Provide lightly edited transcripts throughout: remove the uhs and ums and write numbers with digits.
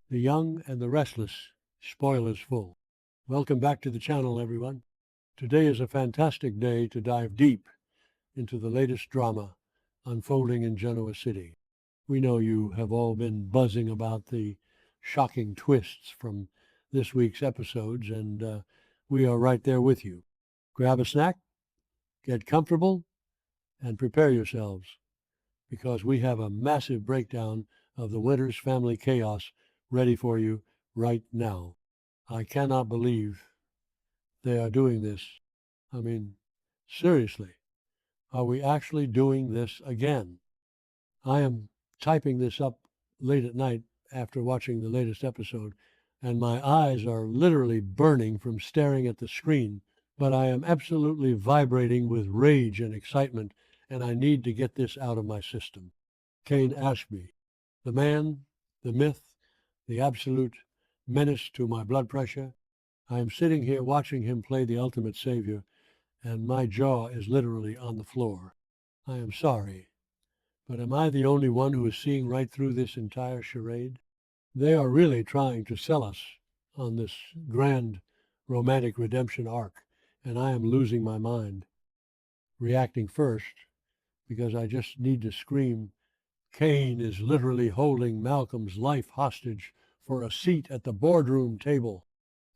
The Young and the Restless, Spoilers Full. Welcome back to the channel, everyone. Today is a fantastic day to dive deep into the latest drama unfolding in Genoa City. We know you have all been buzzing about the shocking twists from this week's episodes, and we are right there with you. Grab a snack, get comfortable, and prepare yourselves, because we have a massive breakdown of the Winters family chaos ready for you right now. I cannot believe they are doing this. I mean, seriously, are we actually doing this again? I am typing this up late at night after watching the latest episode, and my eyes are literally burning from staring at the screen, but I am absolutely vibrating with rage and excitement, and I need to get this out of my system. Kane Ashby, the man, the myth, the absolute menace to my blood pressure. I am sitting here watching him play the ultimate savior, and my jaw is literally on the floor. I am sorry, but am I the only one who is seeing right through this entire charade? They are really trying to sell us on this grand romantic redemption arc, and I am losing my mind. Reacting first, because I just need to scream, Kane is literally holding Malcolm's life hostage for a seat at the boardroom table,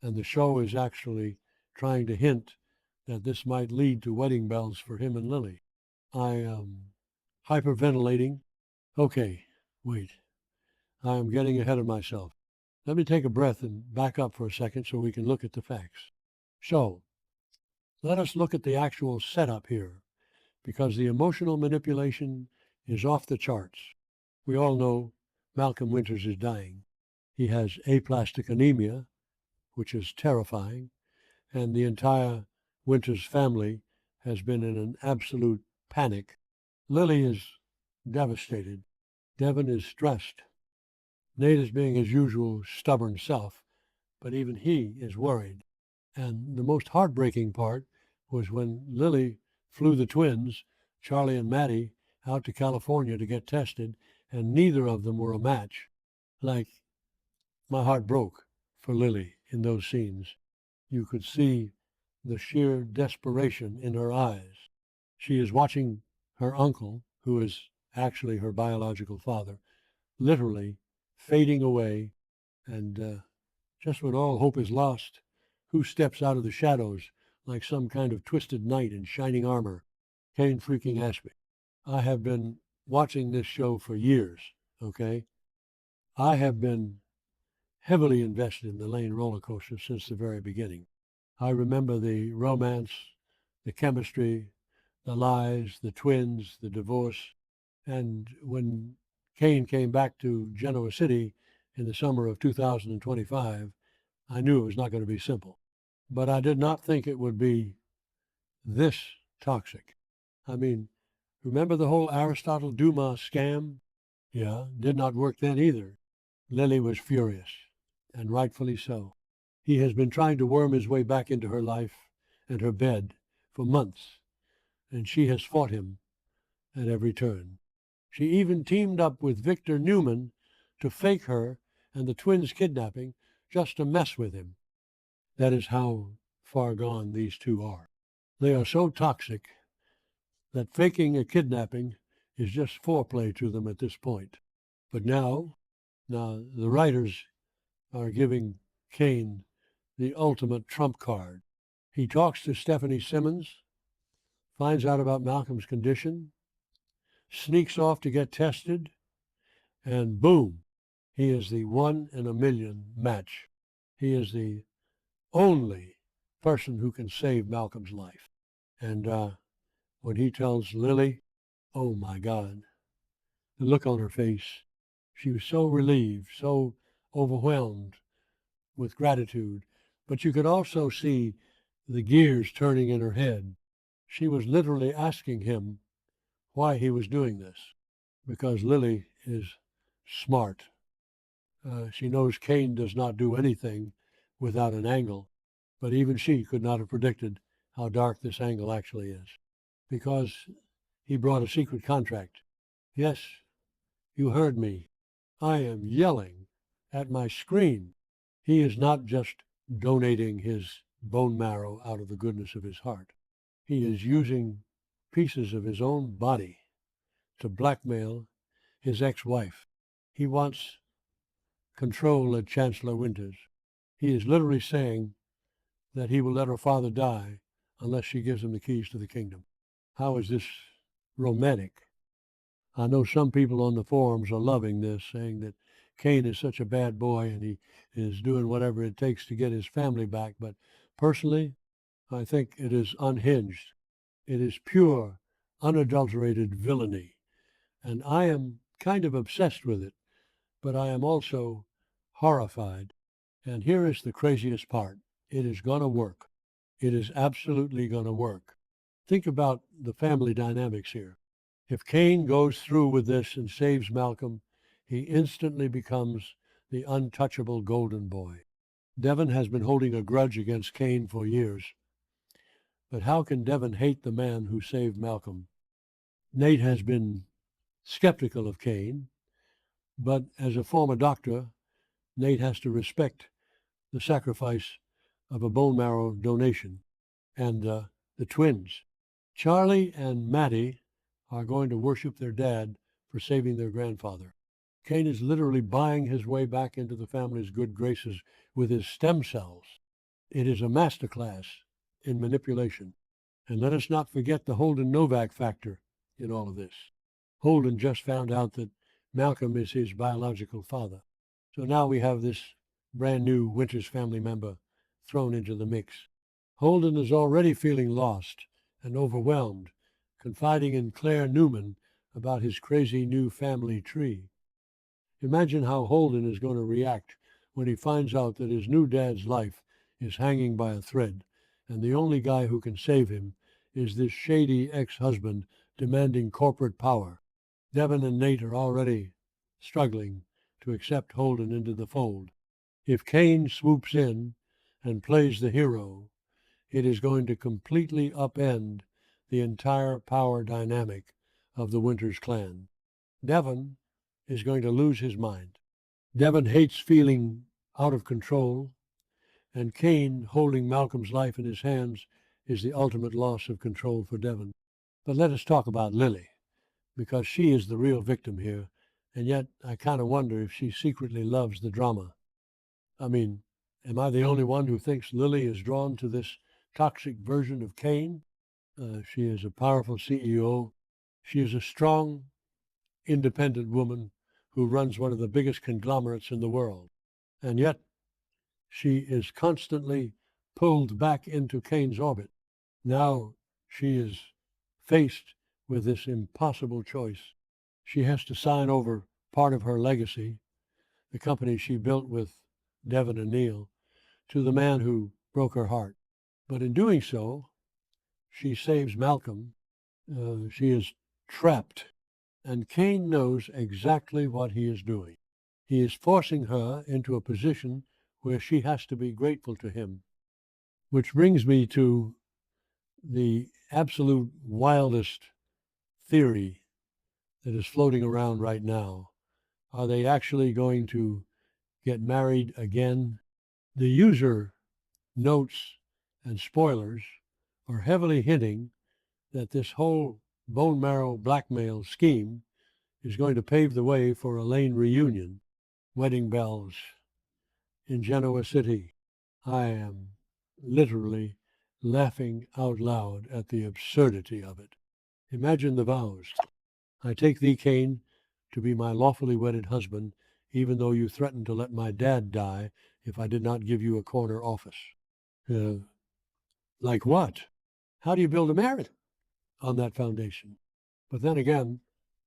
and the show is actually trying to hint that this might lead to wedding bells for him and Lily. I am hyperventilating. Okay, wait. I am getting ahead of myself. Let me take a breath and back up for a second so we can look at the facts. So, let us look at the actual setup here, because the emotional manipulation is off the charts. We all know Malcolm Winters is dying. He has aplastic anemia, which is terrifying, and the entire Winters family has been in an absolute panic. Lily is devastated. Devon is stressed. Nate is being his usual stubborn self, but even he is worried. And the most heartbreaking part was when Lily flew the twins, Charlie and Maddie, out to California to get tested, and neither of them were a match. Like, my heart broke for Lily in those scenes. You could see the sheer desperation in her eyes. She is watching her uncle, who is actually her biological father, literally fading away, and just when all hope is lost, who steps out of the shadows like some kind of twisted knight in shining armor? Kane freaking Ashby. I have been watching this show for years, okay? I have been heavily invested in the Lane roller coaster since the very beginning. I remember the romance, the chemistry, the lies, the twins, the divorce, and when Kane came back to Genoa City in the summer of 2025, I knew it was not going to be simple. But I did not think it would be this toxic. I mean, remember the whole Aristotle Dumas scam? Yeah, did not work then either. Lily was furious, and rightfully so. He has been trying to worm his way back into her life and her bed for months, and she has fought him at every turn. She even teamed up with Victor Newman to fake her and the twins' kidnapping just to mess with him. That is how far gone these two are. They are so toxic that faking a kidnapping is just foreplay to them at this point. But now the writers are giving Kane the ultimate trump card. He talks to Stephanie Simmons, finds out about Malcolm's condition, sneaks off to get tested, and boom, he is the 1 in a million match. He is the only person who can save Malcolm's life. And when he tells Lily, oh my God, the look on her face, she was so relieved, so overwhelmed with gratitude. But you could also see the gears turning in her head. She was literally asking him why he was doing this, because Lily is smart. She knows Kane does not do anything without an angle, but even she could not have predicted how dark this angle actually is. because he brought a secret contract. Yes, you heard me. I am yelling at my screen. He is not just donating his bone marrow out of the goodness of his heart. He is using pieces of his own body to blackmail his ex-wife. He wants control at Chancellor Winters. He is literally saying that he will let her father die unless she gives him the keys to the kingdom. How is this romantic? I know some people on the forums are loving this, saying that Cain is such a bad boy and he is doing whatever it takes to get his family back. But personally, I think it is unhinged. It is pure, unadulterated villainy. And I am kind of obsessed with it, but I am also horrified. And here is the craziest part. It is going to work. It is absolutely going to work. Think about the family dynamics here. If Cain goes through with this and saves Malcom, he instantly becomes the untouchable golden boy. Devon has been holding a grudge against Cain for years. But how can Devon hate the man who saved Malcom? Nate has been skeptical of Cain, but as a former doctor, Nate has to respect the sacrifice of a bone marrow donation. And the twins, Charlie and Maddie, are going to worship their dad for saving their grandfather. Cain is literally buying his way back into the family's good graces with his stem cells. It is a masterclass in manipulation. And let us not forget the Holden Novak factor in all of this. Holden just found out that Malcom is his biological father. So now we have this brand new Winters family member thrown into the mix. Holden is already feeling lost and overwhelmed, confiding in Claire Newman about his crazy new family tree. Imagine how Holden is going to react when he finds out that his new dad's life is hanging by a thread, and the only guy who can save him is this shady ex-husband demanding corporate power. Devon and Nate are already struggling to accept Holden into the fold. If Cain swoops in and plays the hero, it is going to completely upend the entire power dynamic of the Winters clan. Devon is going to lose his mind. Devon hates feeling out of control, and Cain holding Malcolm's life in his hands is the ultimate loss of control for Devon. But let us talk about Lily, because she is the real victim here, and yet I kind of wonder if she secretly loves the drama. I mean, am I the only one who thinks Lily is drawn to this toxic version of Cain? She is a powerful CEO. She is a strong, independent woman who runs one of the biggest conglomerates in the world. And yet, she is constantly pulled back into Cain's orbit. Now she is faced with this impossible choice. She has to sign over part of her legacy, the company she built with Devon and Neil, to the man who broke her heart. But in doing so, she saves Malcom. She is trapped, and Cain knows exactly what he is doing. He is forcing her into a position where she has to be grateful to him. Which brings me to the absolute wildest theory that is floating around right now. Are they actually going to get married again? The user notes and spoilers are heavily hinting that this whole bone marrow blackmail scheme is going to pave the way for a Lane reunion, wedding bells in Genoa City. I am literally laughing out loud at the absurdity of it. Imagine the vows. I take thee, Cain, to be my lawfully wedded husband, even though you threatened to let my dad die if I did not give you a corner office. Like what? How do you build a marriage on that foundation? But then again,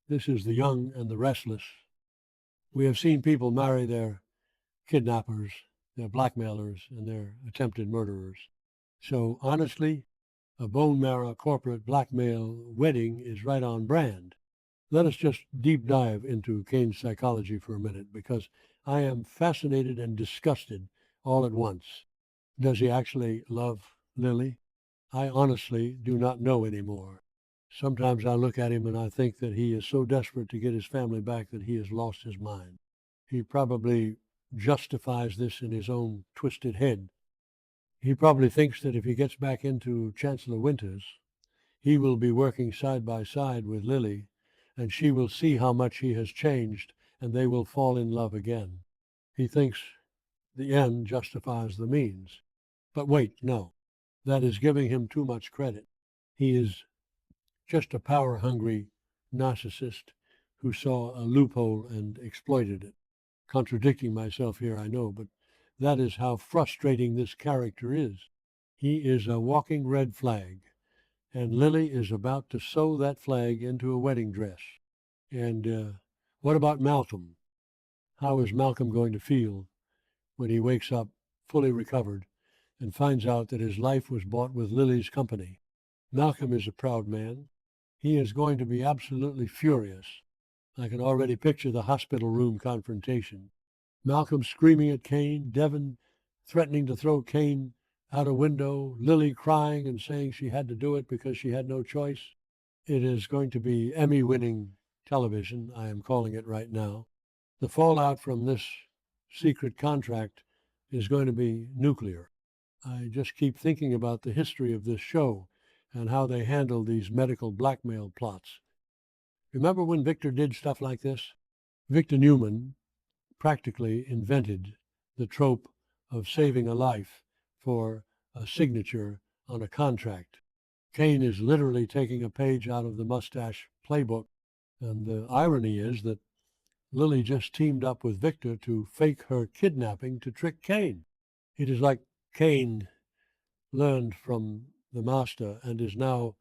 this is the young and the restless. We have seen people marry their kidnappers, their blackmailers, and their attempted murderers. So honestly, a bone marrow corporate blackmail wedding is right on brand. Let us just deep dive into Cain's psychology for a minute, because I am fascinated and disgusted all at once. Does he actually love Lily? I honestly do not know anymore. Sometimes I look at him and I think that he is so desperate to get his family back that he has lost his mind. He probably justifies this in his own twisted head. He probably thinks that if he gets back into Chancellor Winters, he will be working side by side with Lily, and she will see how much he has changed, and they will fall in love again. He thinks the end justifies the means. But wait, no. That is giving him too much credit. He is just a power-hungry narcissist who saw a loophole and exploited it. Contradicting myself here, I know, but that is how frustrating this character is. He is a walking red flag, and Lily is about to sew that flag into a wedding dress. And what about Malcolm? How is Malcolm going to feel when he wakes up fully recovered and finds out that his life was bought with Lily's company? Malcolm is a proud man. He is going to be absolutely furious. I can already picture the hospital room confrontation. Malcolm screaming at Kane, Devon threatening to throw Kane out a window, Lily crying and saying she had to do it because she had no choice. It is going to be Emmy-winning television, I am calling it right now. The fallout from this secret contract is going to be nuclear. I just keep thinking about the history of this show and how they handle these medical blackmail plots. Remember when Victor did stuff like this? Victor Newman practically invented the trope of saving a life for a signature on a contract. Kane is literally taking a page out of the mustache playbook, and the irony is that Lily just teamed up with Victor to fake her kidnapping to trick Kane. It is like Kane learned from the master and is now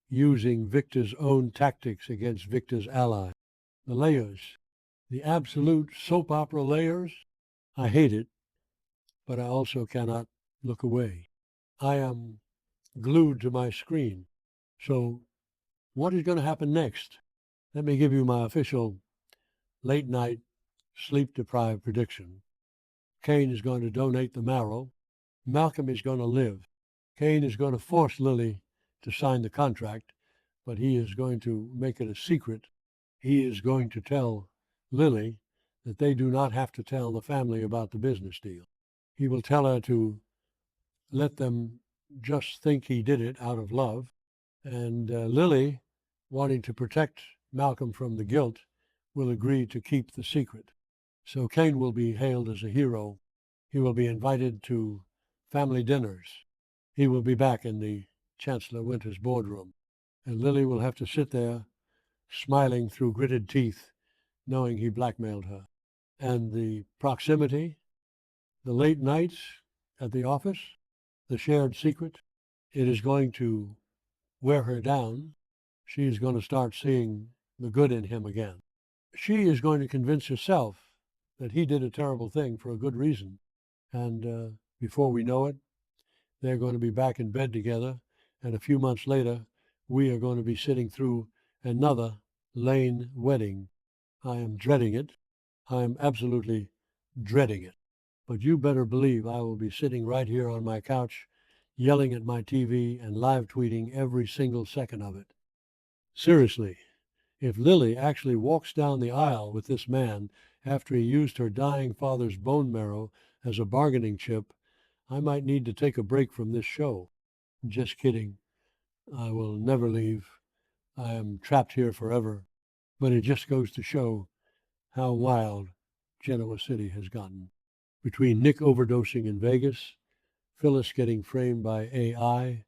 using Victor's own tactics against Victor's ally. The layers, the absolute soap opera layers, I hate it, but I also cannot look away. I am glued to my screen. So what is going to happen next? Let me give you my official late night sleep-deprived prediction. Kane is going to donate the marrow. Malcolm is going to live. Kane is going to force Lily to sign the contract, but he is going to make it a secret. He is going to tell Lily that they do not have to tell the family about the business deal. He will tell her to let them just think he did it out of love. And Lily, wanting to protect Malcolm from the guilt, will agree to keep the secret. So Kane will be hailed as a hero. He will be invited to family dinners. He will be back in the Chancellor Winters boardroom. And Lily will have to sit there, smiling through gritted teeth, knowing he blackmailed her. And the proximity, the late nights at the office, the shared secret, it is going to wear her down. She is going to start seeing the good in him again. She is going to convince herself that he did a terrible thing for a good reason. And before we know it, they're going to be back in bed together. And a few months later, we are going to be sitting through another Lane wedding. I am dreading it. I am absolutely dreading it. But you better believe I will be sitting right here on my couch, yelling at my TV and live tweeting every single second of it. Seriously, if Lily actually walks down the aisle with this man after he used her dying father's bone marrow as a bargaining chip, I might need to take a break from this show. Just kidding. I will never leave. I am trapped here forever. But it just goes to show how wild Genoa City has gotten. Between Nick overdosing in Vegas, Phyllis getting framed by AI,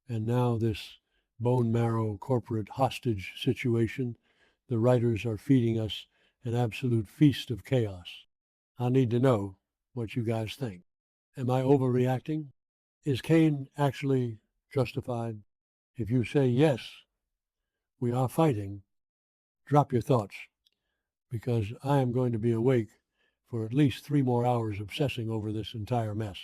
and now this bone marrow corporate hostage situation, the writers are feeding us an absolute feast of chaos. I need to know what you guys think. Am I overreacting? Is Kane actually justified? If you say yes, we are fighting, drop your thoughts, because I am going to be awake for at least 3 more hours obsessing over this entire mess.